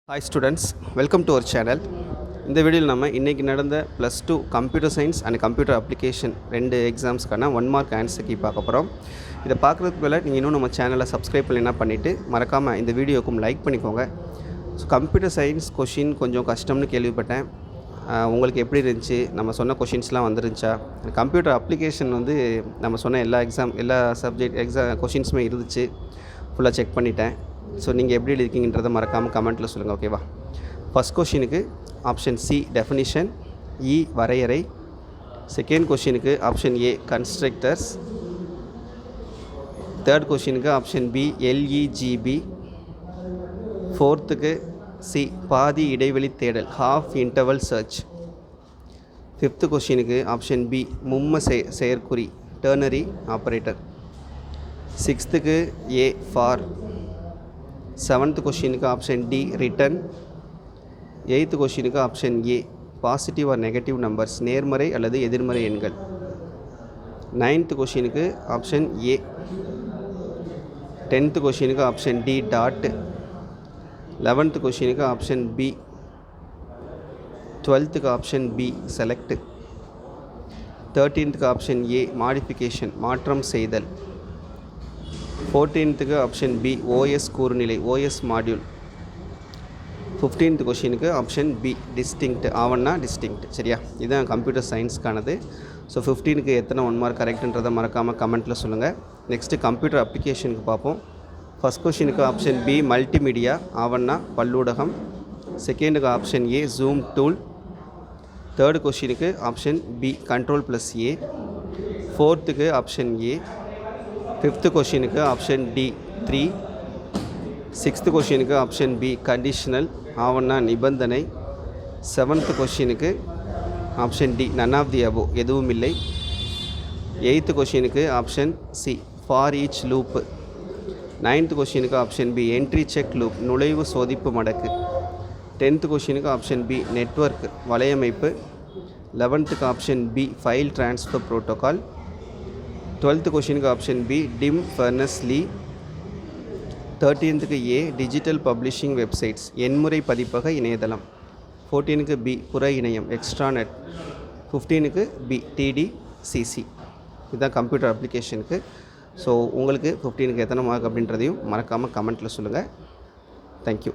Hi students, welcome to our channel. இந்த வீடியோவில் நம்ம இன்றைக்கி நடந்த +2 computer science and computer application 2 எக்ஸாம்ஸ்க்கான 1 மார்க் ஆன்சர் கீ பார்க்க போகிறோம். இதை பார்க்குறதுக்கு மேலே நீங்கள் இன்னும் நம்ம சேனலை சப்ஸ்கிரைப் பண்ணி பண்ணிவிட்டு மறக்காமல் இந்த வீடியோக்கும் லைக் பண்ணிக்கோங்க. ஸோ கம்ப்யூட்டர் சயின்ஸ் கொஷின் கொஞ்சம் கஷ்டம்னு கேள்விப்பட்டேன். உங்களுக்கு எப்படி இருந்துச்சு? நம்ம சொன்ன கொஷின்ஸ்லாம் வந்துருந்துச்சா? கம்ப்யூட்டர் அப்ளிகேஷன் நம்ம சொன்ன எல்லா சப்ஜெக்ட் கொஷின்ஸுமே இருந்துச்சு. ஃபுல்லாக செக் பண்ணிட்டேன். ஸோ நீங்கள் எப்படி எழுதிக்கிங்கன்றதை மறக்காமல் கமெண்ட்டில் சொல்லுங்கள், ஓகேவா? ஃபஸ்ட் கொஷினுக்கு ஆப்ஷன் சி டெஃபினிஷன், இ வரையறை. செகண்ட் கொஷினுக்கு ஆப்ஷன் ஏ கன்ஸ்ட்ரக்டர்ஸ். தேர்ட் கொஷினுக்கு ஆப்ஷன் பி எல்இஜிபி. ஃபோர்த்துக்கு சி பாதி இடைவெளி தேடல், ஹாஃப் இன்டர்வல் சர்ச். ஃபிஃப்த்து கொஷினுக்கு ஆப்ஷன் பி மும்ம செயற்குறி, டெர்னரி ஆப்ரேட்டர். சிக்ஸ்த்துக்கு ஏ ஃபார். செவன்த் கொஷினுக்கு ஆப்ஷன் டி ரிட்டன். எயித்து கொஷினுக்கு option A positive or negative numbers, நேர்மறை அல்லது எதிர்மறை எண்கள். நைன்த்து கொஷினுக்கு ஆப்ஷன் ஏ. டென்த்து கொஷினுக்கு ஆப்ஷன் டி டாட். 11th கொஷினுக்கு option B. 12th option B select. 13th option A modification, மாற்றம் செய்தல். 14th ஆப்ஷன் பி ஓஎஸ் கூறுநிலை, ஓஎஸ் மாடியூல். 15th கொஷினுக்கு ஆப்ஷன் பி டிஸ்டிங்க்ட், ஆவன்னா டிஸ்டிங்க்ட். சரியா? இதுதான் கம்ப்யூட்டர் சயின்ஸ்க்கானது. ஸோ 15க்கு எத்தனை 1 மார்க் கரெக்டுன்றதை மறக்காமல் கமெண்ட்டில் சொல்லுங்கள். நெக்ஸ்ட்டு கம்ப்யூட்டர் அப்ளிகேஷனுக்கு பார்ப்போம். ஃபஸ்ட் கொஷினுக்கு ஆப்ஷன் பி மல்டிமீடியா, ஆவன்னா பல்லூடகம். செகண்டுக்கு option A zoom tool. Third கொஷினுக்கு option B control plus A. ஃபோர்த்துக்கு ஆப்ஷன் ஏ. ஃபிஃப்த்து கொஷினுக்கு ஆப்ஷன் டி 3. சிக்ஸ்த்து கொஷினுக்கு ஆப்ஷன் பி கண்டிஷனல், ஆவன்னா நிபந்தனை. 7th கொஷினுக்கு option D none of the above, எதுவும் இல்லை. 8th கொஷினுக்கு option C for each loop. 9th கொஷினுக்கு option B entry check loop, நுழைவு சோதிப்பு மடக்கு. 10th கொஷினுக்கு ஆப்ஷன் பி நெட்வொர்க், வலையமைப்பு. 11th option B file transfer protocol. 12th கொஷினுக்கு option B Tim Berners Lee. 13th A digital publishing websites, எண்முறை பதிப்பக இணையதளம். 14th பி புற இணையம், எக்ஸ்ட்ராநெட். 15th B டிடிசிசி. இதுதான் கம்ப்யூட்டர் அப்ளிகேஷனுக்கு. ஸோ உங்களுக்கு 15க்கு எத்தனை மார்க் அப்படின்றதையும் மறக்காமல் கமெண்ட்டில் சொல்லுங்கள். தேங்க்யூ.